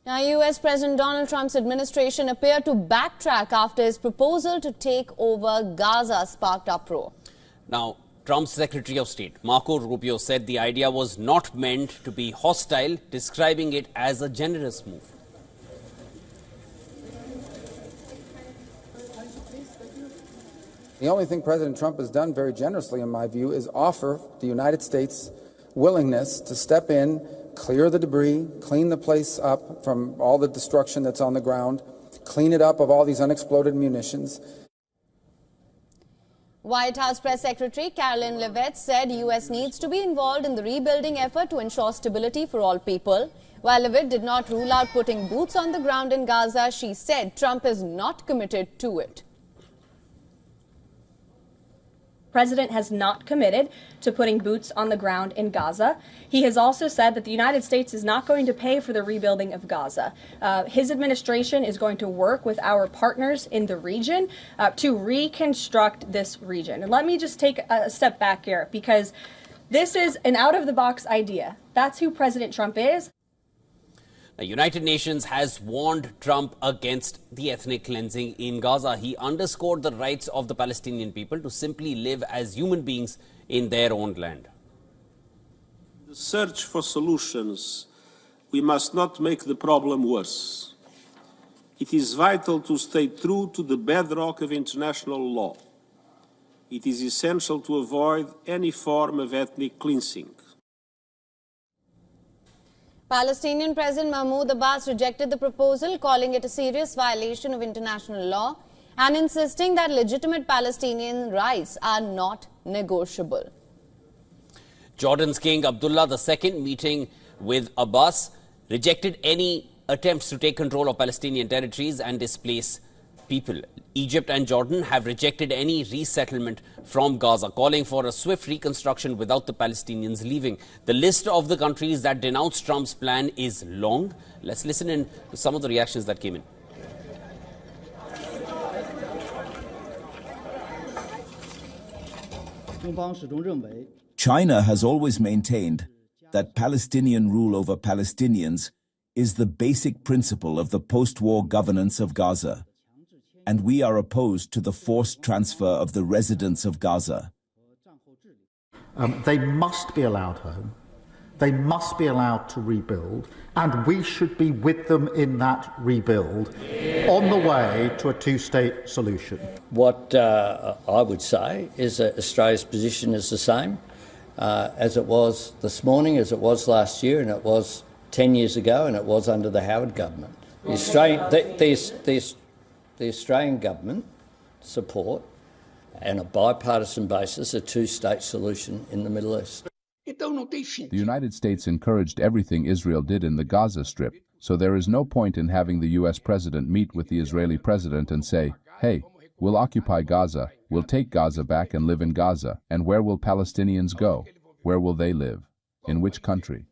Now, US President Donald Trump's administration appeared to backtrack after his proposal to take over Gaza sparked uproar. Now, Trump's Secretary of State, Marco Rubio, said the idea was not meant to be hostile, describing it as a generous move. The only thing President Trump has done very generously, in my view, is offer the United States willingness to step in, clear the debris, clean the place up from all the destruction that's on the ground, clean it up of all these unexploded munitions. White House Press Secretary Caroline Leavitt said U.S. needs to be involved in the rebuilding effort to ensure stability for all people. While Leavitt did not rule out putting boots on the ground in Gaza, she said Trump is not committed to it. The President has not committed to putting boots on the ground in Gaza. He has also said that the United States is not going to pay for the rebuilding of Gaza. His administration is going to work with our partners in the region to reconstruct this region. And let me just take a step back here, because this is an out-of-the-box idea. That's who President Trump is. The United Nations has warned Trump against the ethnic cleansing in Gaza. He underscored the rights of the Palestinian people to simply live as human beings in their own land. The search for solutions, we must not make the problem worse. It is vital to stay true to the bedrock of international law. It is essential to avoid any form of ethnic cleansing. Palestinian President Mahmoud Abbas rejected the proposal, calling it a serious violation of international law and insisting that legitimate Palestinian rights are not negotiable. Jordan's King Abdullah II, meeting with Abbas, rejected any attempts to take control of Palestinian territories and displace people. Egypt and Jordan have rejected any resettlement from Gaza, calling for a swift reconstruction without the Palestinians leaving. The list of the countries that denounce Trump's plan is long. Let's listen in to some of the reactions that came in. China has always maintained that Palestinian rule over Palestinians is the basic principle of the post-war governance of Gaza, and we are opposed to the forced transfer of the residents of Gaza. They must be allowed home. They must be allowed to rebuild, and we should be with them in that rebuild on the way to a two-state solution. What I would say is that Australia's position is the same as it was this morning, as it was last year, and it was 10 years ago, and it was under the Howard government. The Australian government support, on a bipartisan basis, a two-state solution in the Middle East. The United States encouraged everything Israel did in the Gaza Strip, so there is no point in having the U.S. president meet with the Israeli president and say, hey, we'll occupy Gaza, we'll take Gaza back and live in Gaza, and where will Palestinians go? Where will they live? In which country?